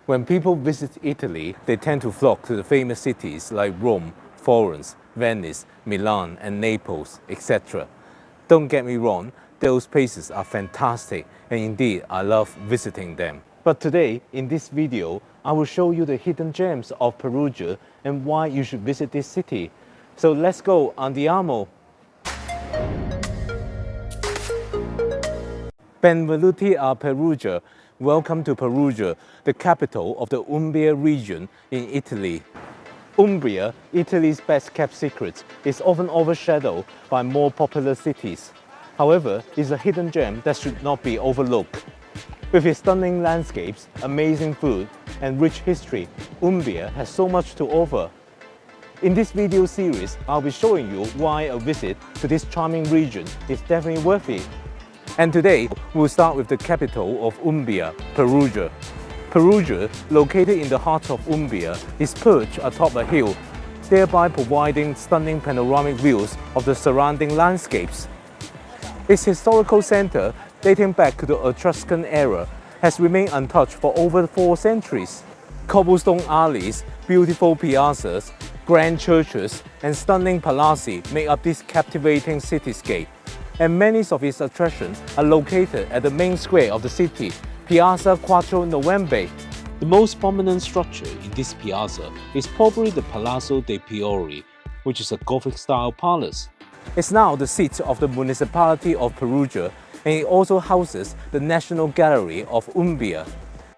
When people visit Italy, they tend to flock to the famous cities like Rome, Florence, Venice, Milan, and Naples, etc. Don't get me wrong, those places are fantastic, and indeed I love visiting them. But today, in this video, I will show you the hidden gems of Perugia and why you should visit this city. So let's go, andiamo! Benvenuti a Perugia. Welcome to Perugia, the capital of the Umbria region in Italy. Umbria, Italy's best-kept secret, is often overshadowed by more popular cities. However, it's a hidden gem that should not be overlooked. With its stunning landscapes, amazing food, and rich history, Umbria has so much to offer. In this video series, I'll be showing you why a visit to this charming region is definitely worth it. And today, we'll start with the capital of Umbria, Perugia. Perugia, located in the heart of Umbria, is perched atop a hill, thereby providing stunning panoramic views of the surrounding landscapes. Its historical center, dating back to the Etruscan era, has remained untouched for over 4 centuries. Cobblestone alleys, beautiful piazzas, grand churches, and stunning palazzi make up this captivating cityscape. And many of its attractions are located at the main square of the city, Piazza IV Novembre. The most prominent structure in this piazza is probably the Palazzo dei Priori, which is a Gothic-style palace. It's now the seat of the municipality of Perugia, and it also houses the National Gallery of Umbria.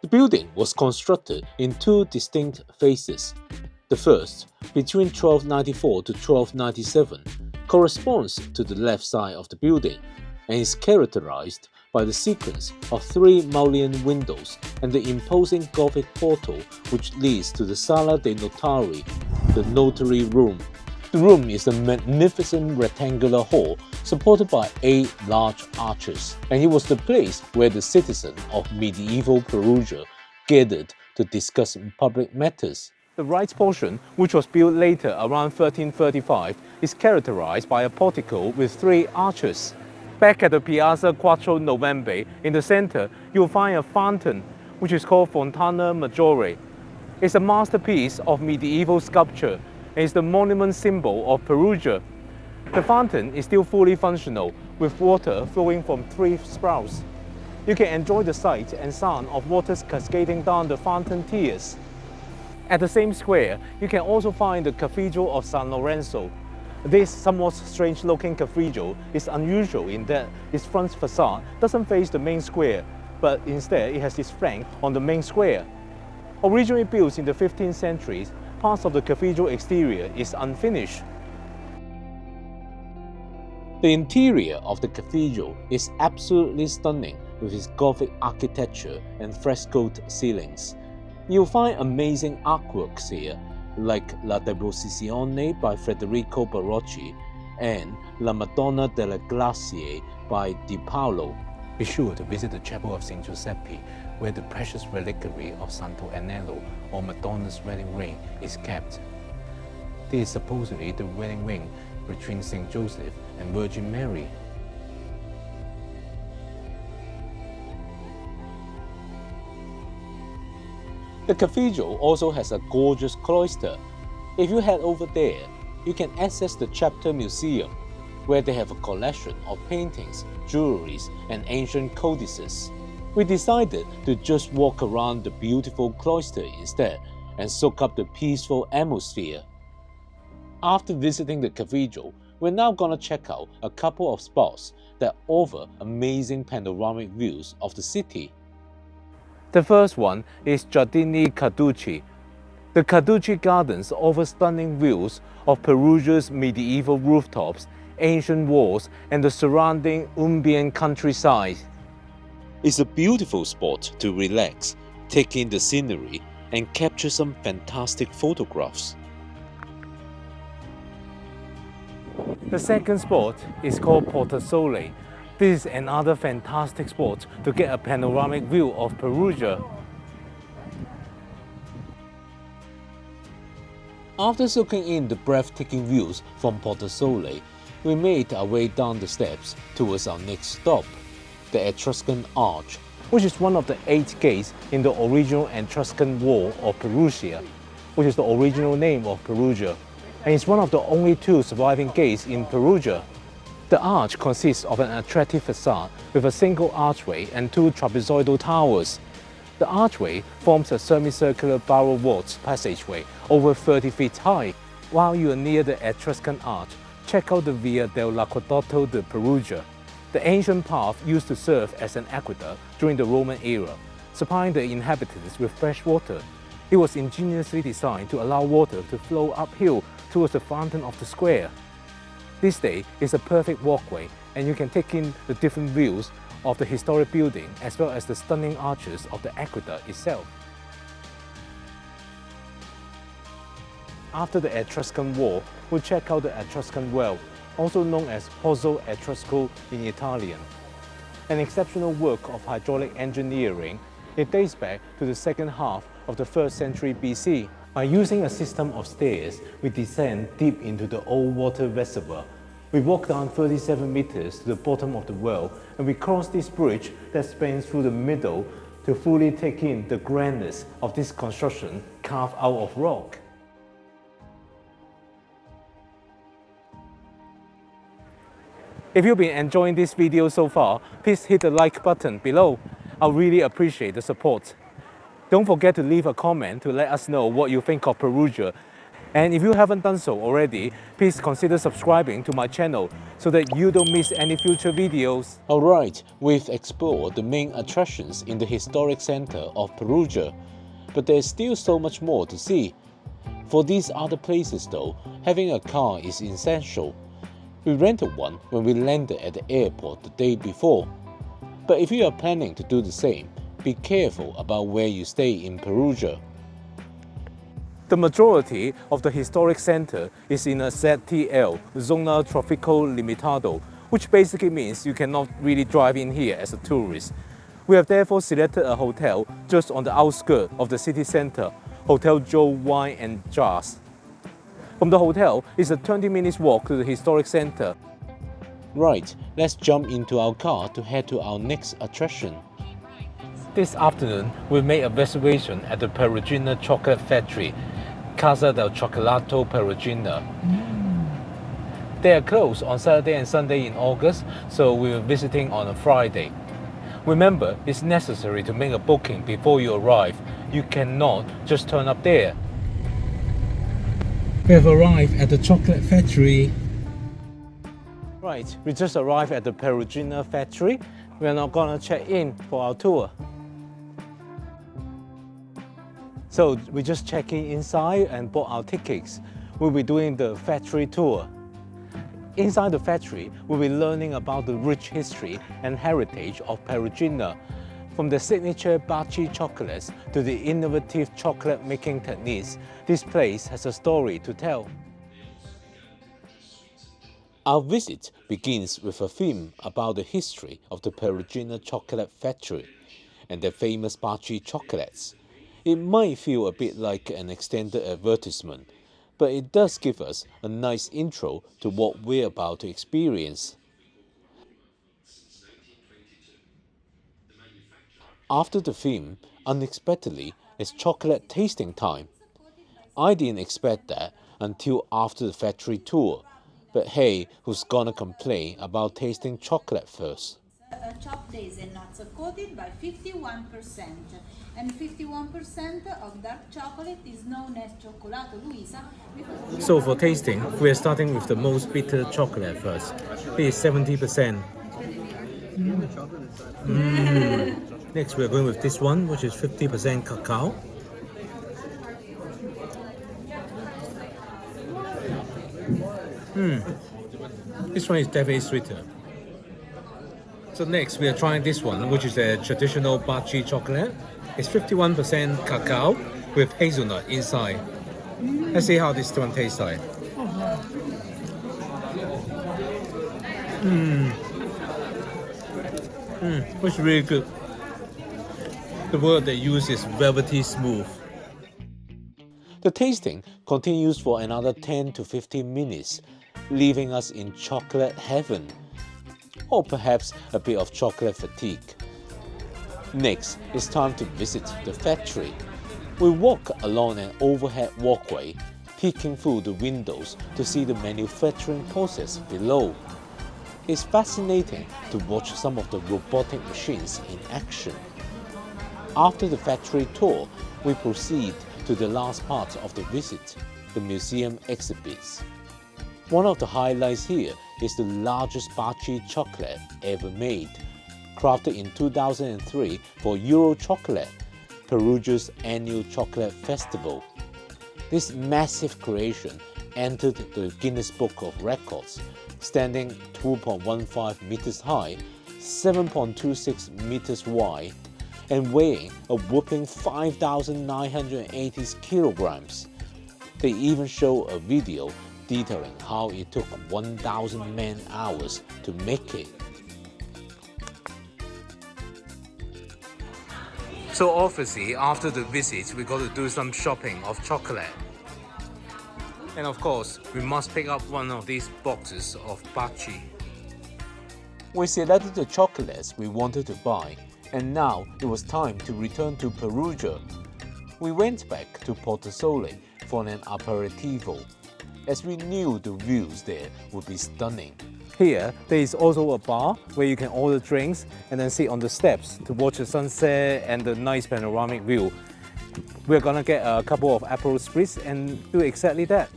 The building was constructed in 2 distinct phases. The first, between 1294 to 1297, corresponds to the left side of the building and is characterized by the sequence of 3 mullioned windows and the imposing Gothic portal which leads to the Sala dei Notari, the notary room. The room is a magnificent rectangular hall supported by 8 large arches, and it was the place where the citizens of medieval Perugia gathered to discuss public matters. The right portion, which was built later around 1335, is characterized by a portico with 3 arches. Back at the Piazza IV Novembre, in the center, you'll find a fountain, which is called Fontana Maggiore. It's a masterpiece of medieval sculpture and is the monument symbol of Perugia. The fountain is still fully functional, with water flowing from 3 sprouts. You can enjoy the sight and sound of water cascading down the fountain tiers. At the same square, you can also find the Cathedral of San Lorenzo. This somewhat strange-looking cathedral is unusual in that its front facade doesn't face the main square, but instead it has its flank on the main square. Originally built in the 15th century, parts of the cathedral exterior is unfinished. The interior of the cathedral is absolutely stunning with its Gothic architecture and frescoed ceilings. You'll find amazing artworks here, like La Deposizione by Federico Barocci and La Madonna delle Grazie by Di Paolo. Be sure to visit the Chapel of St. Giuseppe, where the precious reliquary of Santo Anello, or Madonna's wedding ring, is kept. This is supposedly the wedding ring between St. Joseph and Virgin Mary. The cathedral also has a gorgeous cloister. If you head over there, you can access the chapter museum, where they have a collection of paintings, jewelries, and ancient codices. We decided to just walk around the beautiful cloister instead and soak up the peaceful atmosphere. After visiting the cathedral, we're now gonna check out a couple of spots that offer amazing panoramic views of the city. The first one is Giardini Caducci. The Caducci Gardens offer stunning views of Perugia's medieval rooftops, ancient walls, and the surrounding Umbrian countryside. It's a beautiful spot to relax, take in the scenery, and capture some fantastic photographs. The second spot is called Porta Sole. This is another fantastic spot to get a panoramic view of Perugia. After soaking in the breathtaking views from Porta Sole, we made our way down the steps towards our next stop, the Etruscan Arch, which is one of the 8 gates in the original Etruscan Well of Perugia, which is the original name of Perugia, and it's one of the only 2 surviving gates in Perugia. The arch consists of an attractive facade with a single archway and 2 trapezoidal towers. The archway forms a semicircular barrel-vaulted passageway over 30 feet high. While you are near the Etruscan Arch, check out the Via dell'Acquedotto de Perugia. The ancient path used to serve as an aqueduct during the Roman era, supplying the inhabitants with fresh water. It was ingeniously designed to allow water to flow uphill towards the fountain of the square. This day is a perfect walkway, and you can take in the different views of the historic building as well as the stunning arches of the aqueduct itself. After the Etruscan Well, we'll check out the Etruscan Well, also known as Pozzo Etrusco in Italian. An exceptional work of hydraulic engineering, it dates back to the second half of the 1st century BC. By using a system of stairs, we descend deep into the old water reservoir. We walk down 37 meters to the bottom of the well, and we cross this bridge that spans through the middle to fully take in the grandness of this construction carved out of rock. If you've been enjoying this video so far, please hit the like button below. I'll really appreciate the support. Don't forget to leave a comment to let us know what you think of Perugia. And if you haven't done so already, please consider subscribing to my channel so that you don't miss any future videos. Alright, we've explored the main attractions in the historic center of Perugia, but there's still so much more to see. For these other places though, having a car is essential. We rented one when we landed at the airport the day before. But if you are planning to do the same, be careful about where you stay in Perugia. The majority of the historic center is in a ZTL, Zona Tráfico Limitado, which basically means you cannot really drive in here as a tourist. We have therefore selected a hotel just on the outskirts of the city center, Hotel Joe Wine and Jazz. From the hotel, it's a 20 minutes walk to the historic center. Right, let's jump into our car to head to our next attraction. This afternoon, we made a reservation at the Perugina chocolate factory, Casa del Cioccolato Perugina. They are closed on Saturday and Sunday in August, so we were visiting on a Friday. Remember, it's necessary to make a booking before you arrive. You cannot just turn up there. We have arrived at the chocolate factory. Right, we just arrived at the Perugina factory. We're now gonna check in for our tour. So we just checked in inside and bought our tickets. We'll be doing the factory tour. Inside the factory, we'll be learning about the rich history and heritage of Perugina, from the signature Baci chocolates to the innovative chocolate making techniques. This place has a story to tell. Our visit begins with a theme about the history of the Perugina chocolate factory and their famous Baci chocolates. It might feel a bit like an extended advertisement, but it does give us a nice intro to what we're about to experience. After the theme, unexpectedly, it's chocolate tasting time. I didn't expect that until after the factory tour, but hey, who's gonna complain about tasting chocolate first? Chopped hazelnuts coated by 51%, and 51% of dark chocolate is known as Cioccolato Luisa. So for tasting, we're starting with the most bitter chocolate first. It is 70%. Next we're going with this one, which is 50% cacao. This one is definitely sweeter. So next we are trying this one, which is a traditional Baci chocolate. It's 51% cacao with hazelnut inside. Let's see how this one tastes like. It's really good. The word they use is velvety smooth. The tasting continues for another 10 to 15 minutes, leaving us in chocolate heaven, or perhaps a bit of chocolate fatigue. Next, it's time to visit the factory. We walk along an overhead walkway, peeking through the windows to see the manufacturing process below. It's fascinating to watch some of the robotic machines in action. After the factory tour, we proceed to the last part of the visit, the museum exhibits. One of the highlights here is the largest Baci chocolate ever made, crafted in 2003 for Euro Chocolate, Perugia's annual chocolate festival. This massive creation entered the Guinness Book of Records, standing 2.15 meters high, 7.26 meters wide, and weighing a whopping 5,980 kilograms. They even show a video detailing how it took 1,000 man-hours to make it. So obviously, after the visit, we got to do some shopping of chocolate. And of course, we must pick up one of these boxes of Baci. We selected the chocolates we wanted to buy, and now it was time to return to Perugia. We went back to Porta Sole for an aperitivo, as we knew the views there would be stunning. Here, there is also a bar where you can order drinks and then sit on the steps to watch the sunset and the nice panoramic view. We're gonna get a couple of Aperol Spritz and do exactly that.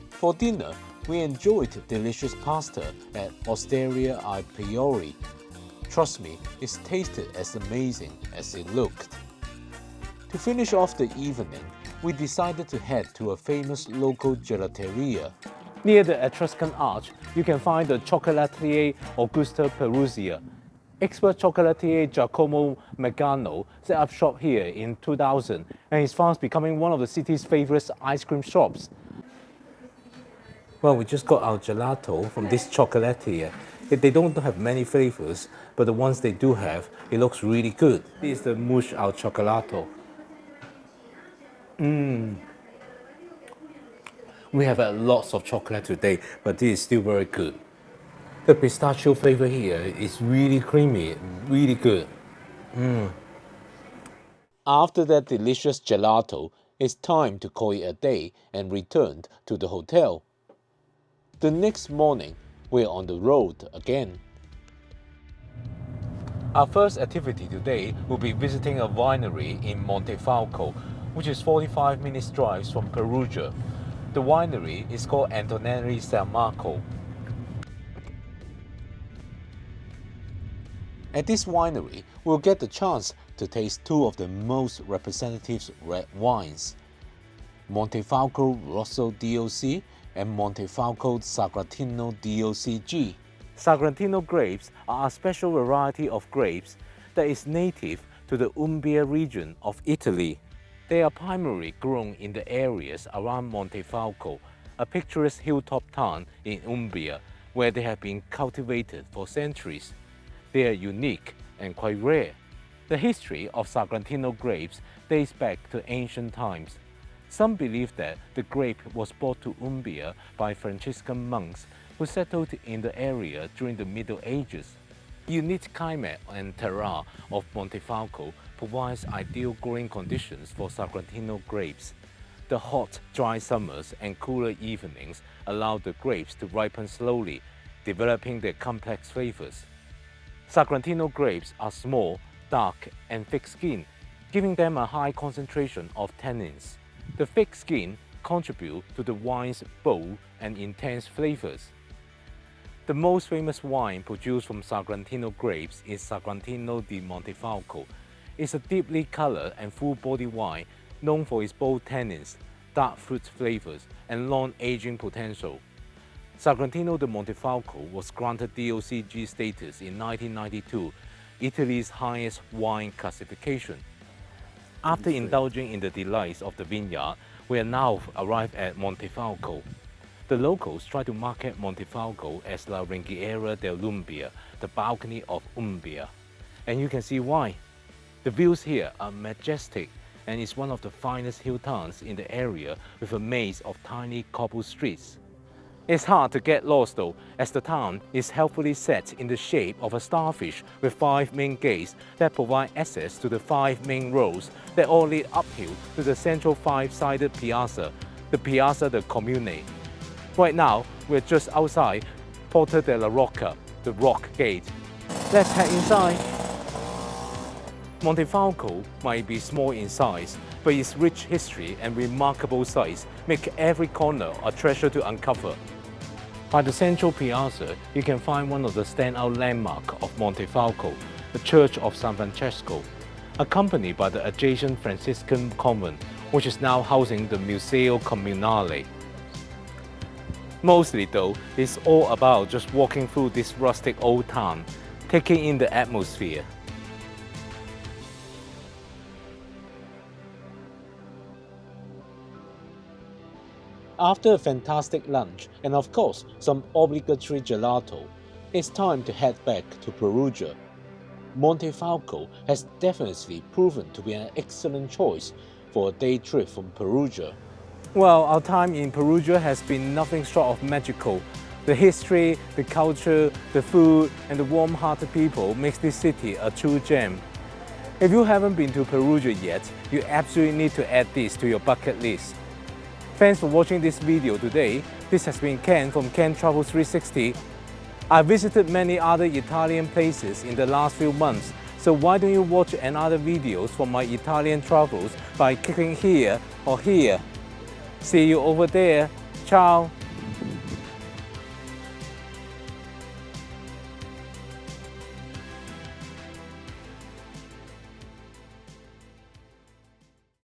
For dinner, we enjoyed delicious pasta at Osteria ai Priori. Trust me, it's tasted as amazing as it looked. To finish off the evening, we decided to head to a famous local gelateria. Near the Etruscan Arch, you can find the Chocolatier Augusta Perugia. Expert chocolatier Giacomo Megano set up shop here in 2000, and he's fast becoming one of the city's favorite ice cream shops. Well, we just got our gelato from this chocolatier. They don't have many flavors, but the ones they do have, it looks really good. This is the mousse al cioccolato. We have had lots of chocolate today, but this is still very good. The pistachio flavor here is really creamy, really good. After that delicious gelato, it's time to call it a day and return to the hotel. The next morning, we're on the road again. Our first activity today will be visiting a winery in Montefalco, which is 45 minutes drive from Perugia. The winery is called Antonelli San Marco. At this winery, we'll get the chance to taste two of the most representative red wines, Montefalco Rosso DOC and Montefalco Sagrantino DOCG. Sagrantino grapes are a special variety of grapes that is native to the Umbria region of Italy. They are primarily grown in the areas around Montefalco, a picturesque hilltop town in Umbria, where they have been cultivated for centuries. They are unique and quite rare. The history of Sagrantino grapes dates back to ancient times. Some believe that the grape was brought to Umbria by Franciscan monks who settled in the area during the Middle Ages. The unique climate and terroir of Montefalco provides ideal growing conditions for Sagrantino grapes. The hot, dry summers and cooler evenings allow the grapes to ripen slowly, developing their complex flavors. Sagrantino grapes are small, dark, and thick-skinned, giving them a high concentration of tannins. The thick skin contributes to the wine's bold and intense flavors. The most famous wine produced from Sagrantino grapes is Sagrantino di Montefalco. It's a deeply colored and full-bodied wine known for its bold tannins, dark fruit flavors, and long aging potential. Sagrantino di Montefalco was granted DOCG status in 1992, Italy's highest wine classification. After indulging in the delights of the vineyard, we are now arrived at Montefalco. The locals try to market Montefalco as La Ringhiera dell'Umbria, the balcony of Umbria. And you can see why. The views here are majestic, and it's one of the finest hill towns in the area with a maze of tiny cobble streets. It's hard to get lost though, as the town is helpfully set in the shape of a starfish with 5 main gates that provide access to the 5 main roads that all lead uphill to the central 5-sided piazza, the Piazza del Comune. Right now, we're just outside Porta della Rocca, the Rock Gate. Let's head inside. Montefalco might be small in size, but its rich history and remarkable sights make every corner a treasure to uncover. By the central piazza, you can find one of the standout landmarks of Montefalco, the Church of San Francesco, accompanied by the adjacent Franciscan convent, which is now housing the Museo Comunale. Mostly though, it's all about just walking through this rustic old town, taking in the atmosphere. After a fantastic lunch and of course some obligatory gelato, it's time to head back to Perugia. Montefalco has definitely proven to be an excellent choice for a day trip from Perugia. Well, our time in Perugia has been nothing short of magical. The history, the culture, the food and the warm-hearted people makes this city a true gem. If you haven't been to Perugia yet, you absolutely need to add this to your bucket list. Thanks for watching this video today. This has been Ken from Ken Travel 360. I visited many other Italian places in the last few months, so why don't you watch another videos from my Italian travels by clicking here or here. See you over there. Ciao!